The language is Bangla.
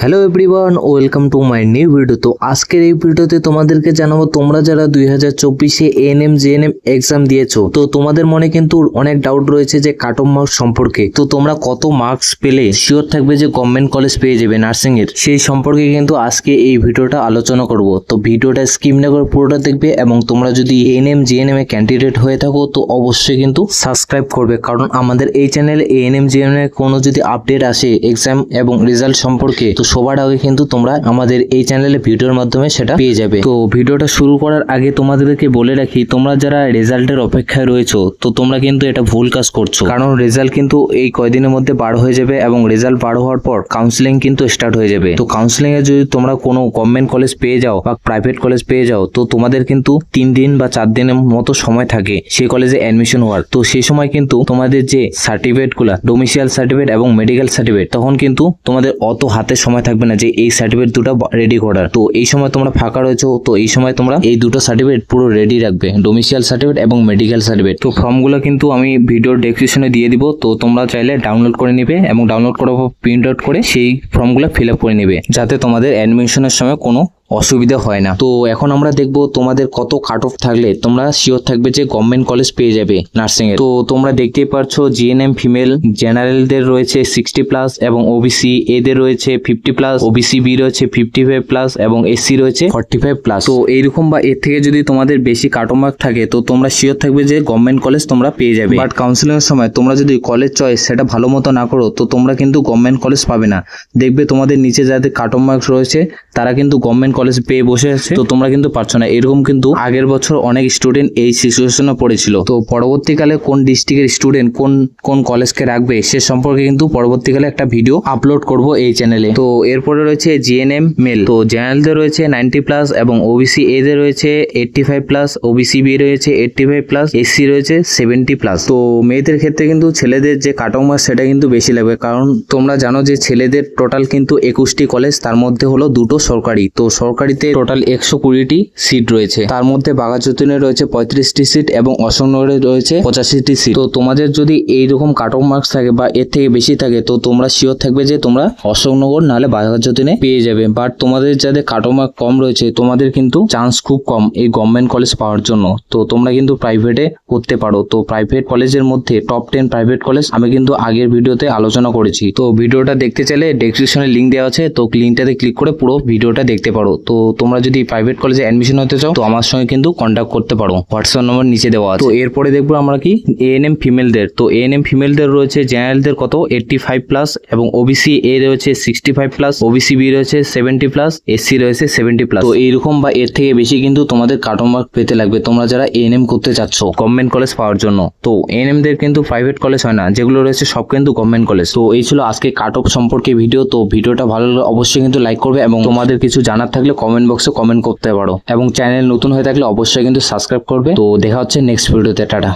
Hello everyone, welcome to my new video. তো আজকের এই ভিডিওতে তোমাদেরকে জানাবো তোমরা যারা 2024-এ এএনএম জিএনএম এক্সাম দিয়েছো, তো তোমাদের মনে কিন্তু অনেক ডাউট রয়েছে যে কাট অফ মার্কস সম্পর্কে। তো তোমরা কত মার্কস পেলে শিওর থাকবে যে গভর্নমেন্ট কলেজ পেয়ে যাবে নার্সিং এর, সেই সম্পর্কে কিন্তু আজকে এই ভিডিওটা আলোচনা করব। তো ভিডিওটা স্কিপ না করে পুরোটা দেখবে এবং তোমরা যদি এএনএম জিএনএম এ ক্যান্ডিডেট হয়ে থাকো তো অবশ্যই কিন্তু সাবস্ক্রাইব করবে, কারণ আমাদের এই চ্যানেলে এএনএম জিএনএম এর কোনো যদি আপডেট আসে এক্সাম এবং রেজাল্ট সম্পর্কে তো সবার আগে কিন্তু তোমরা আমাদের এই চ্যানেলে ভিডিওর মাধ্যমে সেটা পেয়ে যাবে। তো ভিডিওটা শুরু করার আগে তোমাদেরকে বলে রাখি, তোমরা যারা রেজাল্টের অপেক্ষায় রয়েছো তো তোমরা কিন্তু এটা ভুল কাজ করছো, কারণ রেজাল্ট কিন্তু এই কয়দিনের মধ্যে বার হয়ে যাবে এবং রেজাল্ট বার হওয়ার পর কাউন্সিলিং কিন্তু স্টার্ট হয়ে যাবে। তো কাউন্সিলিং এ যদি তোমরা কোনো গভর্নমেন্ট কলেজ পেয়ে যাও বা প্রাইভেট কলেজ পেয়ে যাও তো তোমাদের কিন্তু 3 দিন বা 4 দিনের মতো সময় থাকে সেই কলেজে অ্যাডমিশন হওয়ার। তো সেই সময় কিন্তু তোমাদের যে সার্টিফিকেট গুলা, ডোমিসাইল সার্টিফিকেট এবং মেডিকেল সার্টিফিকেট, তখন কিন্তু তোমাদের অত হাতে সময় থাকবে না যে এই সার্টিফিকেট দুটো রেডি করার। তো এই সময় তোমরা ফাঁকা রয়েছো, তো এই সময় তোমরা এই দুটো সার্টিফিকেট পুরো রেডি রাখবে, ডোমিসাইল সার্টিফিকেট এবং মেডিকেল সার্টিফিকেট। তো ফর্মগুলো কিন্তু আমি ভিডিওর ডেসক্রিপশনে দিয়ে দিব, তো তোমরা চাইলে ডাউনলোড করে নিবে এবং ডাউনলোড করার পর প্রিন্ট আউট করে সেই ফর্মগুলো ফিল আপ করে নিবে, যাতে তোমাদের অ্যাডমিশনের সময় কোনো অসুবিধা হয় না। তো এখন আমরা দেখবো তোমাদের কত কাট অফ থাকলে তোমরা শিওর থাকবে যে গভর্নমেন্ট কলেজ পেয়ে যাবে নার্সিং এর। তো তোমরা দেখতেই পারছো জিএনএম ফিমেল জেনারেলদের রয়েছে 60+ এবং ওবিসি এদের রয়েছে 50+, ওবিসি বি রয়েছে 55+ এবং এসসি রয়েছে 45+। তো এইরকম বা এর থেকে যদি তোমাদের বেশি কাট অফ মার্ক থাকে তো তোমরা শিওর থাকবে যে গভর্নমেন্ট কলেজ তোমরা পেয়ে যাবে। বাট কাউন্সিলিং এর সময় তোমরা যদি কলেজ চয়েস সেটা ভালো মতো না করো তো তোমরা কিন্তু গভর্নমেন্ট কলেজ পাবে না। দেখবে তোমাদের নিচে যাদের কাট অফ মার্কস রয়েছে তারা কিন্তু গভর্নমেন্ট কলেজ পেয়ে বসে আছে, তো তোমরা কিন্তু পারছো না। এরকম কিন্তু আগের বছর অনেক স্টুডেন্ট এই সিচুয়েশনে পড়েছিল। তো পরবর্তীকালে কোন ডিস্ট্রিক্টের স্টুডেন্ট কোন কলেজকে রাখবে সে সম্পর্কে কিন্তু পরবর্তীকালে একটা ভিডিও আপলোড করব এই চ্যানেলে। তো এরপরে রয়েছে জিএনএম মেল, তো জেনারেলদের রয়েছে 90+ এবং ওবিসি এদের রয়েছে 85+, ওবিসি বি রয়েছে 85+, এসসি রয়েছে 70+। তো মেয়েদের ক্ষেত্রে কিন্তু ছেলেদের যে কাট অফ মার্কস সেটা কিন্তু বেশি লাগবে, কারণ তোমরা জানো যে ছেলেদের টোটাল কিন্তু 21টি কলেজ, তার মধ্যে হলো 2টো সরকারি। তো সরকারিতে টোটাল 120টি সিট রয়েছে, তার মধ্যে বাঘাযতীনে রয়েছে 35টি সিট এবং অশোকনগরে রয়েছে 85টি সিট। তো তোমাদের যদি এইরকম কাট অফ মার্কস থাকে বা এর থেকে বেশি থাকে তো তোমরা শিওর থাকবে যে তোমরা অশোকনগর নাহলে বাঘাযতীনে পেয়ে যাবে। বাট তোমাদের যাদের কাট অফ মার্ক কম রয়েছে তোমাদের কিন্তু চান্স খুব কম এই গভর্নমেন্ট কলেজ পাওয়ার জন্য। তো তোমরা কিন্তু প্রাইভেটে করতে পারো। তো প্রাইভেট কলেজের মধ্যে টপ 10 প্রাইভেট কলেজ আমি কিন্তু আগের ভিডিওতে আলোচনা করেছি। তো ভিডিওটা দেখতে চাইলে ডেসক্রিপশনে লিঙ্ক দেওয়া আছে, তো লিঙ্কটাতে ক্লিক করে পুরো ভিডিওটা দেখতে পারো। তো তোমরা যদি প্রাইভেট কলেজে অ্যাডমিশন হতে চাও তো আমার সঙ্গে কিন্তু কন্ট্যাক্ট করতে পারো, হোয়াটসঅ্যাপ নম্বর নিচে দেওয়া আছে। তো এরপরে দেখবো আমরা কি এএনএম ফিমেলদের। তো এএনএম ফিমেলদের রয়েছে জেনারেলদের কত 85+ এবং ওবিসি এ রয়েছে 65+, ওবিসি বি রয়েছে 70+, এসসি রয়েছে 70+। তো এইরকম বা এর থেকে বেশি কিন্তু তোমাদের কাট অফ মার্ক পেতে লাগবে তোমরা যারা এএনএম করতে চাচ্ছ গভর্নমেন্ট কলেজ পাওয়ার জন্য। তো এএনএম দের কিন্তু প্রাইভেট কলেজ হয় না, যেগুলো রয়েছে সব কিন্তু গভর্নমেন্ট কলেজ। তো এই ছিল আজকে কাট অফ সম্পর্কে ভিডিও। তো ভিডিওটা ভালো লাগলে অবশ্যই কিন্তু লাইক করবে এবং তোমাদের কিছু জানার থাকলে কমেন্ট বক্সে কমেন্ট করতে পারো এবং চ্যানেল নতুন হয়ে থাকলে অবশ্যই কিন্তু সাবস্ক্রাইব করবে। তো দেখা হচ্ছে নেক্সট ভিডিওতে, টাটা।